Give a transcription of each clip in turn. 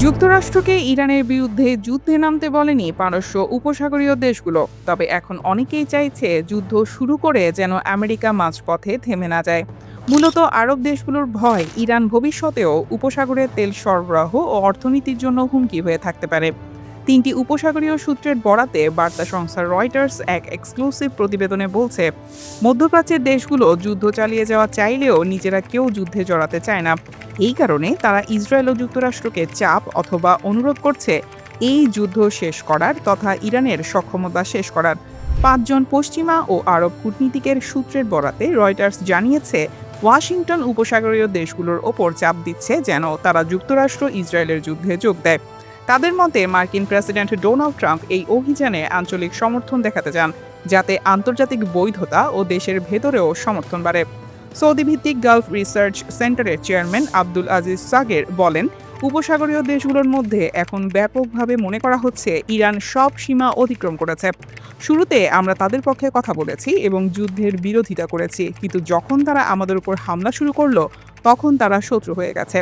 যুক্তরাষ্ট্রকে ইরানের বিরুদ্ধে যুদ্ধে নামতে বলেনি পারস্য উপসাগরীয় দেশগুলো। তবে এখন অনেকেই চাইছে যুদ্ধ শুরু করে যেন আমেরিকা মাঝপথে থেমে না যায়। মূলত আরব দেশগুলোর ভয় ইরান ভবিষ্যতেও উপসাগরে তেল সরবরাহ ও অর্থনীতির জন্য হুমকি হয়ে থাকতে পারে। তিনটি উপসাগরীয় সূত্রের বরাতে বার্তা সংস্থা রয়টার্স এক এক্সক্লুসিভ প্রতিবেদনে বলছে, মধ্যপ্রাচ্যের দেশগুলো যুদ্ধ চালিয়ে যাওয়া চাইলেও নিজেরা কেউ যুদ্ধে জড়াতে চায় না। এই কারণে তারা ইসরায়েল ও যুক্তরাষ্ট্রকে চাপ অথবা অনুরোধ করছে এই যুদ্ধ শেষ করার তথা ইরানের সক্ষমতা শেষ করার। ৫ জন পশ্চিমা ও আরব কূটনীতিকের সূত্রের বরাতে রয়টার্স জানিয়েছে, ওয়াশিংটন উপসাগরীয় দেশগুলোর ওপর চাপ দিচ্ছে যেন তারা যুক্তরাষ্ট্র ইসরায়েলের যুদ্ধে যোগ দেয়। তাদের মতে মার্কিন প্রেসিডেন্ট ডোনাল্ড ট্রাম্প এই অভিযানে আঞ্চলিক সমর্থন দেখাতে চান, যাতে আন্তর্জাতিক বৈধতা ও দেশের ভেতরেও সমর্থন বাড়ে। সৌদি ভিত্তিক গালফ রিসার্চ সেন্টারের চেয়ারম্যান আব্দুল আজিজ সাগের বলেন, উপসাগরীয় দেশগুলোর মধ্যে এখন ব্যাপকভাবে মনে করা হচ্ছে ইরান সব সীমা অতিক্রম করেছে। শুরুতে আমরা তাদের পক্ষে কথা বলেছি এবং যুদ্ধের বিরোধিতা করেছি, কিন্তু যখন তারা আমাদের উপর হামলা শুরু করলো তখন তারা শত্রু হয়ে গেছে।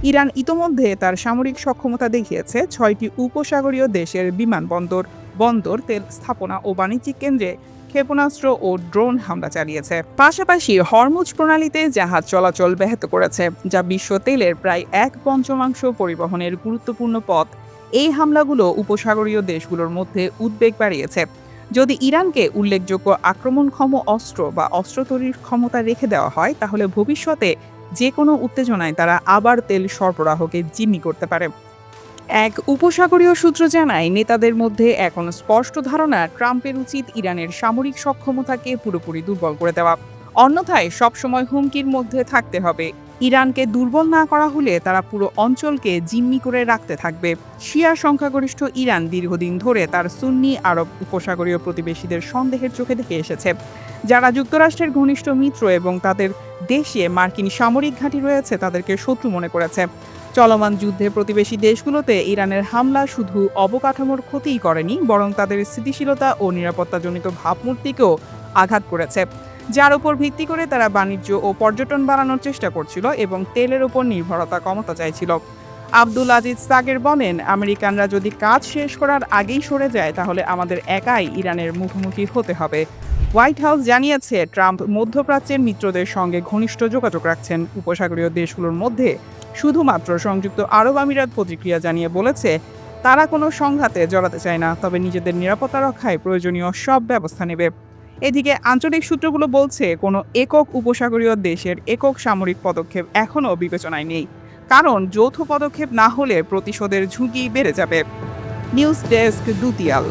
ইরান ইতোমধ্যে তার সামরিক সক্ষমতা দেখিয়েছে ৬টি উপসাগরীয় দেশের বিমানবন্দর, বন্দর, তেল স্থাপনা ও বাণিজ্যিক কেন্দ্রে ক্ষেপণাস্ত্র ও ড্রোন হামলা চালিয়েছে। পাশাপাশি হরমুজ প্রণালীতে জাহাজ চলাচল ব্যাহত করেছে, যা বিশ্ব তেলের প্রায় ১/৫ পরিবহনের গুরুত্বপূর্ণ পথ। এই হামলাগুলো উপসাগরীয় দেশগুলোর মধ্যে উদ্বেগ বাড়িয়েছে। যদি ইরানকে উল্লেখযোগ্য আক্রমণক্ষম অস্ত্র বা অস্ত্র তৈরির ক্ষমতা রেখে দেওয়া হয়, তাহলে ভবিষ্যতে যে কোনো উত্তেজনায় তারা আবার তেল সরবরাহকে জিম্মি করতে পারে। এক উপসাগরীয় সূত্র জানায়, নেতাদের মধ্যে এখন স্পষ্ট ধারণা ট্রাম্পের উচিত ইরানের সামরিক সক্ষমতাকে পুরোপুরি দুর্বল করে দেওয়া, অন্যথায় সবসময় হুমকির মধ্যে থাকতে হবে। ইরানকে দুর্বল না করা হলে তারা পুরো অঞ্চলকে জিম্মি করে রাখতে থাকবে। শিয়া সংখ্যাগরিষ্ঠ ইরান দীর্ঘদিন ধরে তার সুন্নি আরব উপসাগরীয় প্রতিবেশীদের সন্দেহের চোখে দেখে এসেছে, যারা যুক্তরাষ্ট্রের ঘনিষ্ঠ মিত্র এবং তাদের দেশে মার্কিন সামরিক ঘাঁটি রয়েছে তাদেরকে শত্রু মনে করেছে। চলমান যুদ্ধে প্রতিবেশী দেশগুলোতে ইরানের হামলা শুধু অবকাঠামোর ক্ষতিই করেনি, বরং তাদের স্থিতিশীলতা ও নিরাপত্তাজনিত ভাবমূর্তিকেও আঘাত করেছে, যার উপর ভিত্তি করে তারা বাণিজ্য ও পর্যটন বাড়ানোর চেষ্টা করছিল এবং তেলের উপর নির্ভরতা কমাতে চাইছিল। আব্দুল আজিজ সাগের বলেন, আমেরিকানরা যদি কাজ শেষ করার আগেই সরে যায় তাহলে আমাদের একাই ইরানের মুখোমুখি হতে হবে। হোয়াইট হাউস জানিয়েছে, ট্রাম্প মধ্যপ্রাচ্যের মিত্রদের সঙ্গে ঘনিষ্ঠ যোগাযোগ রাখছেন। উপসাগরীয় দেশগুলোর মধ্যে শুধুমাত্র সংযুক্ত আরব আমিরাত প্রতিক্রিয়া জানিয়ে বলেছে, তারা কোনো সংঘাতে জড়াতে চায় না, তবে নিজেদের নিরাপত্তা রক্ষায় প্রয়োজনীয় সব ব্যবস্থা নেবে। এদিকে আঞ্চলিক সূত্রগুলো বলছে, কোনো একক উপসাগরীয় দেশের একক সামরিক পদক্ষেপ এখনও বিবেচনায় নেই, কারণ যৌথ পদক্ষেপ না হলে প্রতিশোধের ঝুঁকি বেড়ে যাবে। News desk, দুতিয়াল।